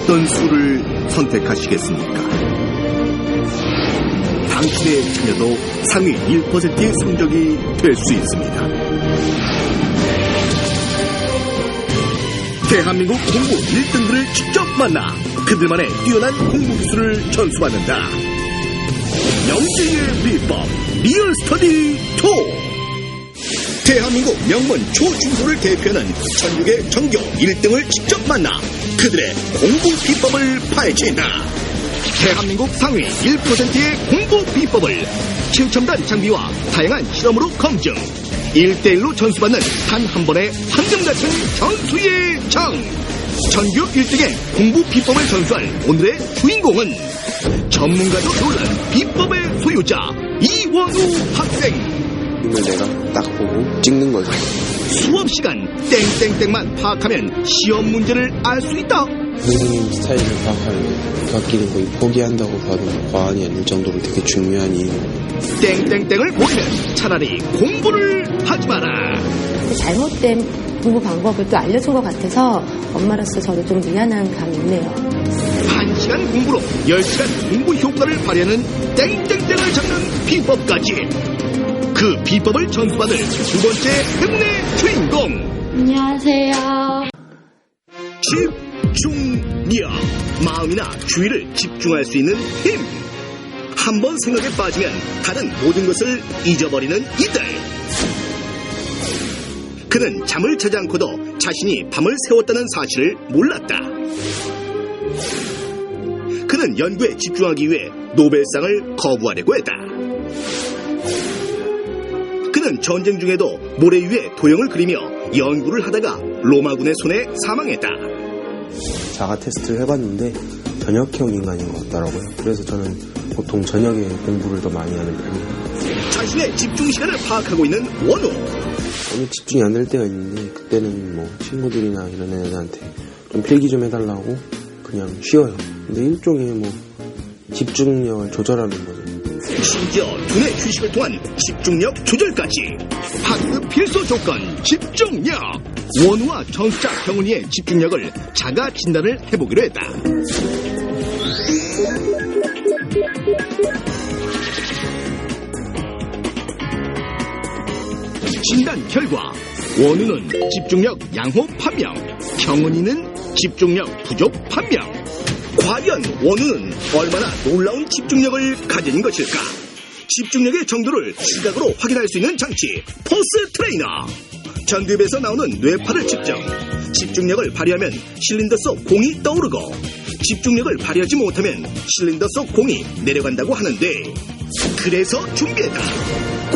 어떤 수를 선택하시겠습니까? 당신의 자녀도 상위 1%의 성적이 될 수 있습니다. 대한민국 공부 1등들을 직접 만나 그들만의 뛰어난 공부 기술을 전수받는다. 영재의 비법 리얼스터디 투. 대한민국 명문 초중고를 대표하는 전국의 전교 1등을 직접 만나 그들의 공부 비법을 파헤친다. 대한민국 상위 1%의 공부 비법을 최첨단 장비와 다양한 실험으로 검증, 1대1로 전수받는 단 한 번의 황금같은 전수의 정. 전교 1등의 공부 비법을 전수할 오늘의 주인공은 전문가도 놀란 비법의 소유자 이원우 학생. 이걸 내가 딱 보고 찍는 거죠. 수업 시간 땡땡땡만 파악하면 시험 문제를 알 수 있다. 선생님 스타일을 파악하려면 깎이는 거의 포기한다고 봐도 과언이 아닐 정도로 되게 중요한 이유입니다. 땡땡땡을 모르면 차라리 공부를 하지 마라. 잘못된 공부 방법을 또 알려준 것 같아서 엄마로서 저도 좀 미안한 감이 있네요. 1시간 공부로 10시간 공부 효과를 발휘하는 땡땡땡을 잡는 비법까지. 그 비법을 전수받을 두 번째 행운의 주인공. 안녕하세요. 집중력. 마음이나 주의를 집중할 수 있는 힘. 한 번 생각에 빠지면 다른 모든 것을 잊어버리는 이들. 그는 잠을 자지 않고도 자신이 밤을 새웠다는 사실을 몰랐다. 그는 연구에 집중하기 위해 노벨상을 거부하려고 했다. 그는 전쟁 중에도 모래 위에 도형을 그리며 연구를 하다가 로마군의 손에 사망했다. 자가 테스트를 해봤는데 저녁형 인간인 것 같더라고요. 그래서 저는 보통 저녁에 공부를 더 많이 하는 편이에요. 자신의 집중 시간을 파악하고 있는 원우. 오늘 집중이 안 될 때가 있는데 그때는 뭐 친구들이나 이런 애들한테 좀 필기 좀 해달라고 그냥 쉬어요. 근데 일종의 뭐 집중력을 조절하는 거죠. 심지어 두뇌 휴식을 통한 집중력 조절까지. 학급 필수 조건 집중력. 원우와 전수자 경은이의 집중력을 자가 진단을 해보기로 했다. 진단 결과 원우는 집중력 양호 판명, 경은이는 집중력 부족 판명. 과연 원우는 얼마나 놀라운 집중력을 가진 것일까? 집중력의 정도를 시각으로 확인할 수 있는 장치 포스 트레이너. 전두엽에서 나오는 뇌파를 측정. 집중력을 발휘하면 실린더 속 공이 떠오르고 집중력을 발휘하지 못하면 실린더 속 공이 내려간다고 하는데, 그래서 준비했다.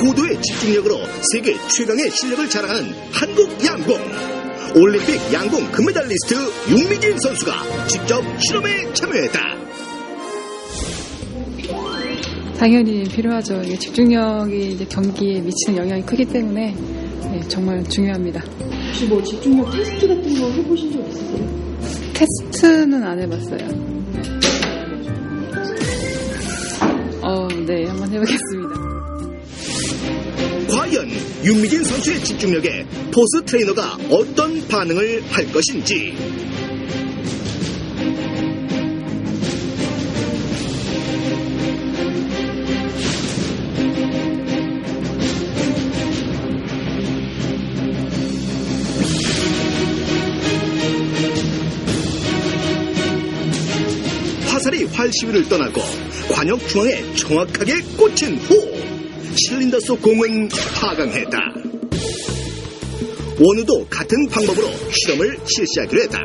고도의 집중력으로 세계 최강의 실력을 자랑하는 한국 양궁. 올림픽 양궁 금메달리스트 윤미진 선수가 직접 실험에 참여했다. 당연히 필요하죠. 이게 집중력이 이제 경기에 미치는 영향이 크기 때문에 정말 중요합니다. 혹시 뭐 집중력 테스트 같은 거 해보신 적 있으세요? 테스트는 안 해봤어요. 네, 한번 해보겠습니다. 과연 윤미진 선수의 집중력에 포스 트레이너가 어떤 반응을 할 것인지. 화살이 활시위를 떠나고 관역 중앙에 정확하게 꽂힌 후 실린더 속 공은 파강했다. 원우도 같은 방법으로 실험을 실시하기로 했다.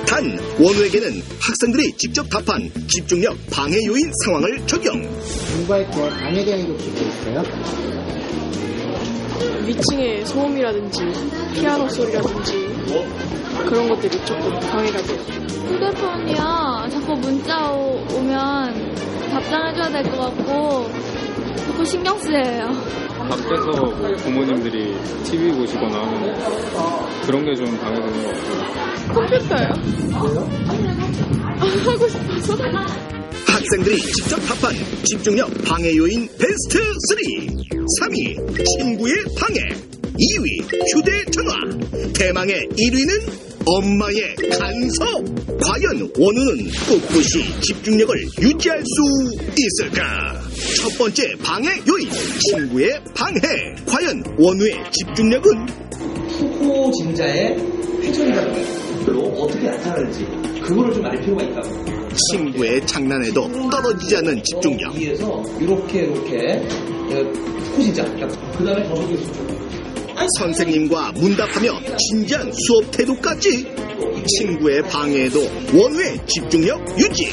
단 원우에게는 학생들이 직접 답한 집중력 방해 요인 상황을 적용. 공부할 때 방해되는 게 혹시 있어요? 위층의 소음이라든지 피아노 소리라든지 그런 것들이 조금 방해가 돼요. 휴대폰이요. 자꾸 문자 오면 답장해줘야 될 것 같고 자꾸 신경 쓰여요. 밖에서 뭐 부모님들이 TV 보시거나 하면 그런 게 좀 방해되는 것 같아요. 컴퓨터요. 왜요? 하고 싶어서. 학생들이 직접 답한 집중력 방해 요인 베스트 3. 3위 친구의 방해, 2위 휴대전화, 대망의 1위는 엄마의 간섭. 과연 원우는 꿋꿋이 집중력을 유지할 수 있을까? 첫 번째 방해 요인, 친구의 방해. 과연 원우의 집중력은? 후보진자의 회전이라는 걸로 어떻게 나타나는지 그거를 좀 알 필요가 있다고. 친구의 장난에도 떨어지지 않는 집중력. 위에서 이렇게 후보진자. 그 다음에 저쪽에 선생님과 문답하며 진지한 수업 태도까지. 친구의 방해에도 원우의 집중력 유지.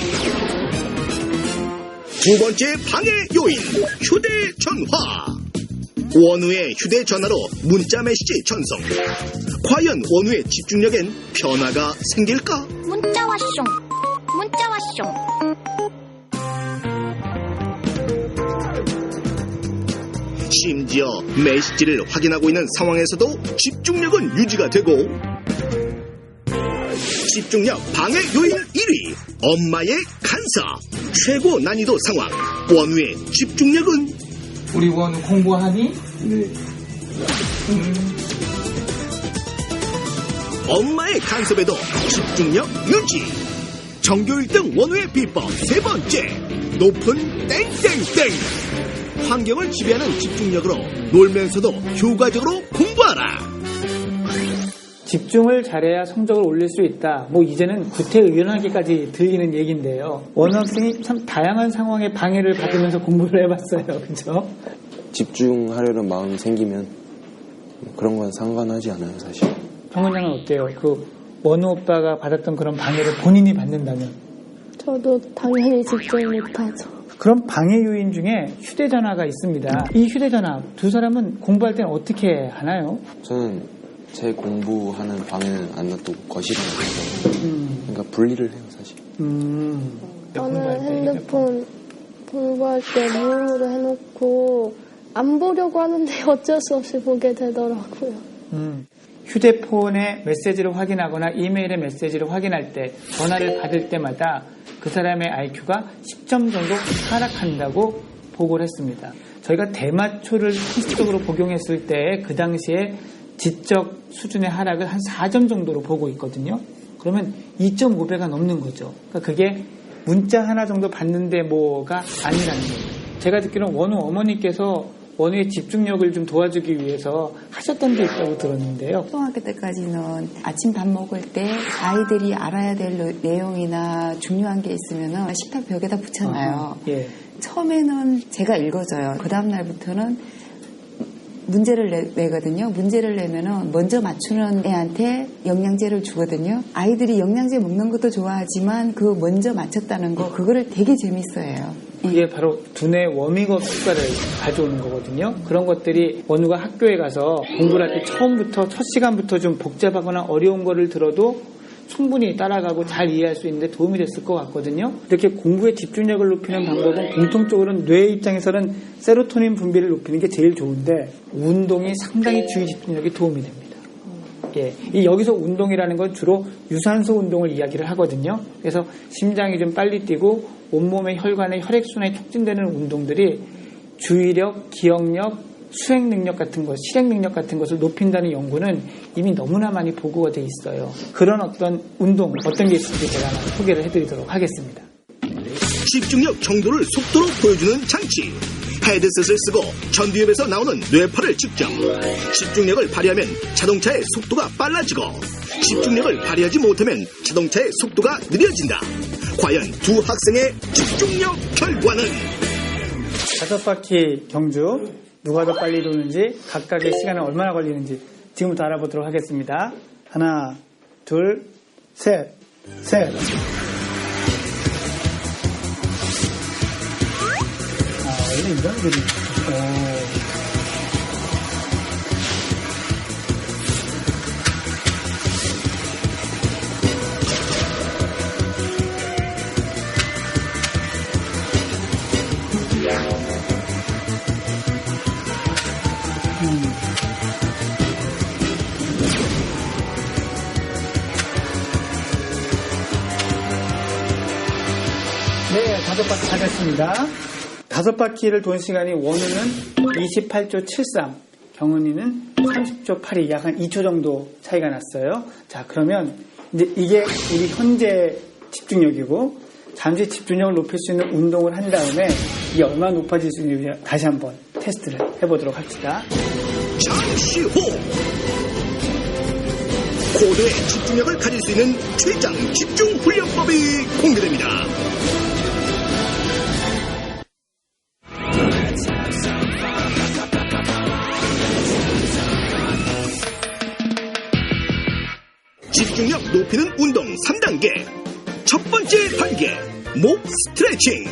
두 번째 방해 요인, 휴대전화. 원우의 휴대전화로 문자 메시지 전송. 과연 원우의 집중력엔 변화가 생길까? 문자 왔쇼. 문자 왔쇼. 심지어 메시지를 확인하고 있는 상황에서도 집중력은 유지가 되고. 집중력 방해 요인 1위, 엄마의 간섭. 최고 난이도 상황, 원우의 집중력은? 우리 원우 공부하니? 네. 엄마의 간섭에도 집중력 유지. 전교 1등 원우의 비법 세 번째, 높은 땡땡땡. 환경을 지배하는 집중력으로 놀면서도 효과적으로 공부하라. 집중을 잘해야 성적을 올릴 수 있다. 이제는 구태의연하게까지 들리는 얘기인데요. 원우 학생이 참 다양한 상황에 방해를 받으면서 공부를 해봤어요. 그렇죠? 집중하려는 마음이 생기면 그런 건 상관하지 않아요, 사실. 정원장은 어때요? 원우 오빠가 받았던 그런 방해를 본인이 받는다면? 저도 당연히 집중 못하죠. 그런 방해 요인 중에 휴대전화가 있습니다. 이 휴대전화, 두 사람은 공부할 때는 어떻게 하나요? 저는 제 공부하는 방에는 안 놔두고 거실에 놔둬서 그러니까 분리를 해요, 사실. 저는 핸드폰 공부할 때 무음으로 해놓고 안 보려고 하는데 어쩔 수 없이 보게 되더라고요. 휴대폰의 메시지를 확인하거나 이메일의 메시지를 확인할 때, 전화를 받을 때마다 그 사람의 IQ가 10점 정도 하락한다고 보고를 했습니다. 저희가 대마초를 필수적으로 복용했을 때 그 당시에 지적 수준의 하락을 한 4점 정도로 보고 있거든요. 그러면 2.5배가 넘는 거죠. 그러니까 그게 문자 하나 정도 받는데 뭐가 아니라는 거예요. 제가 듣기로는 원우 어머니께서 원우의 집중력을 좀 도와주기 위해서 하셨던 게 있다고 들었는데요. 초등학교 때까지는 아침 밥 먹을 때 아이들이 알아야 될 내용이나 중요한 게 있으면 식탁 벽에다 붙여놔요. 예. 처음에는 제가 읽어줘요. 그 다음 날부터는 문제를 내거든요. 문제를 내면은 먼저 맞추는 애한테 영양제를 주거든요. 아이들이 영양제 먹는 것도 좋아하지만 그 먼저 맞췄다는 거, 그거를 되게 재밌어해요. 이게 바로 두뇌 워밍업 효과를 가져오는 거거든요. 그런 것들이 원우가 학교에 가서 공부를 할 때 처음부터 첫 시간부터 좀 복잡하거나 어려운 거를 들어도 충분히 따라가고 잘 이해할 수 있는데 도움이 됐을 것 같거든요. 이렇게 공부의 집중력을 높이는 방법은 공통적으로는 뇌 입장에서는 세로토닌 분비를 높이는 게 제일 좋은데, 운동이 상당히 주의 집중력에 도움이 됩니다. 예, 여기서 운동이라는 건 주로 유산소 운동을 이야기를 하거든요. 그래서 심장이 좀 빨리 뛰고 온몸의 혈관의 혈액순환이 촉진되는 운동들이 주의력, 기억력, 수행 능력 같은 것, 실행 능력 같은 것을 높인다는 연구는 이미 너무나 많이 보고가 돼 있어요. 그런 어떤 운동, 어떤 게 있을지 제가 하나 소개를 해드리도록 하겠습니다. 집중력 정도를 속도로 보여주는 장치. 헤드셋을 쓰고 전두엽에서 나오는 뇌파를 측정. 집중력을 발휘하면 자동차의 속도가 빨라지고, 집중력을 발휘하지 못하면 자동차의 속도가 느려진다. 과연 두 학생의 집중력 결과는? 5바퀴 경주, 누가 더 빨리 도는지, 각각의 시간은 얼마나 걸리는지 지금부터 알아보도록 하겠습니다. 하나, 둘, 셋. 원래 이런 그림. 네, 5바퀴 하겠습니다. 5바퀴를 돈 시간이 원우는 28초 73, 경은이는 30초 8이 약 한 2초 정도 차이가 났어요. 자, 그러면 이제 이게 우리 현재 집중력이고 잠시 집중력을 높일 수 있는 운동을 한 다음에 이게 얼마나 높아질 수 있는지 다시 한번 테스트를 해보도록 합시다. 잠시 후 고도의 집중력을 가질 수 있는 최장 집중 훈련법이 공개됩니다. 집중력 높이는 운동 3단계. 첫 번째 단계, 목 스트레칭.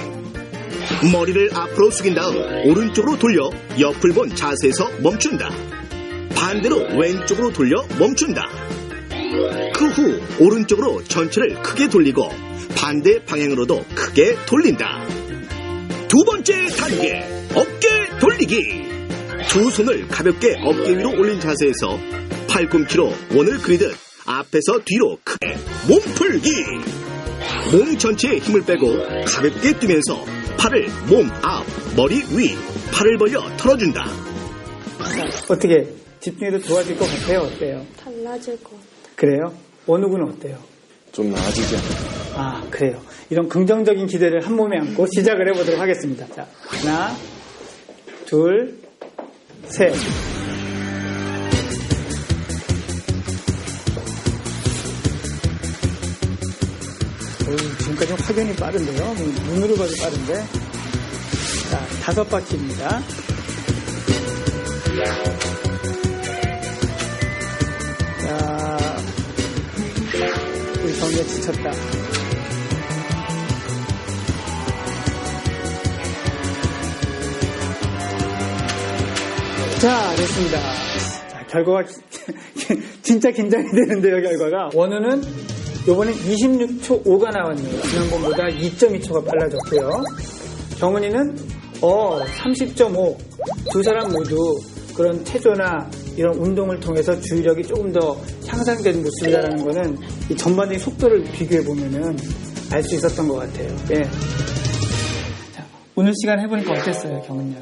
머리를 앞으로 숙인 다음 오른쪽으로 돌려 옆을 본 자세에서 멈춘다. 반대로 왼쪽으로 돌려 멈춘다. 그 후 오른쪽으로 전체를 크게 돌리고 반대 방향으로도 크게 돌린다. 두 번째 단계, 어깨 돌리기. 두 손을 가볍게 어깨 위로 올린 자세에서 팔꿈치로 원을 그리듯 앞에서 뒤로 크게 몸풀기. 몸 전체에 힘을 빼고 가볍게 뛰면서 팔을 몸 앞, 머리 위, 팔을 벌려 털어준다. 어떻게 집중해도 좋아질 것 같아요? 어때요? 달라질 것 같아요. 그래요? 원우 군은 어때요? 좀 나아지지 않나요? 아, 그래요. 이런 긍정적인 기대를 한 몸에 안고 시작을 해보도록 하겠습니다. 자, 하나, 둘, 셋. 지금까지는 확연히 빠른데요. 눈으로 봐도 빠른데. 자, 5바퀴입니다. 자, 우리 정리가 지쳤다. 자, 됐습니다. 자, 결과가 진짜 긴장이 되는데요, 결과가. 원우는 요번에 26초 5가 나왔네요. 지난번보다 2.2초가 빨라졌고요. 경은이는 30.5. 두 사람 모두 그런 체조나 이런 운동을 통해서 주의력이 조금 더 향상된 모습이라는 거는 이 전반적인 속도를 비교해 보면은 알 수 있었던 것 같아요. 예. 자, 오늘 시간 해보니까 어땠어요, 경은이?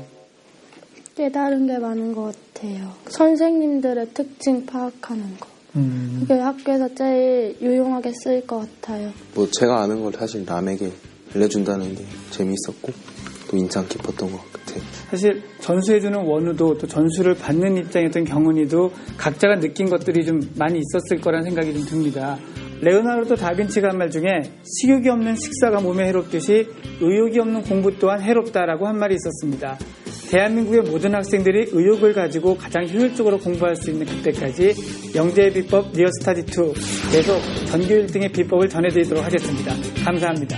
깨달은 게 많은 것 같아요. 선생님들의 특징 파악하는 거. 그게 학교에서 제일 유용하게 쓰일 것 같아요. 뭐 제가 아는 걸 사실 남에게 알려준다는 게 재미있었고 또 인상 깊었던 것 같아요. 사실 전수해주는 원우도 또 전수를 받는 입장이었던 경은이도 각자가 느낀 것들이 좀 많이 있었을 거란 생각이 좀 듭니다. 레오나르도 다빈치가 한 말 중에 식욕이 없는 식사가 몸에 해롭듯이 의욕이 없는 공부 또한 해롭다라고 한 말이 있었습니다. 대한민국의 모든 학생들이 의욕을 가지고 가장 효율적으로 공부할 수 있는 그때까지 영재의 비법 리어스타디2 계속 전교 1등의 비법을 전해드리도록 하겠습니다. 감사합니다.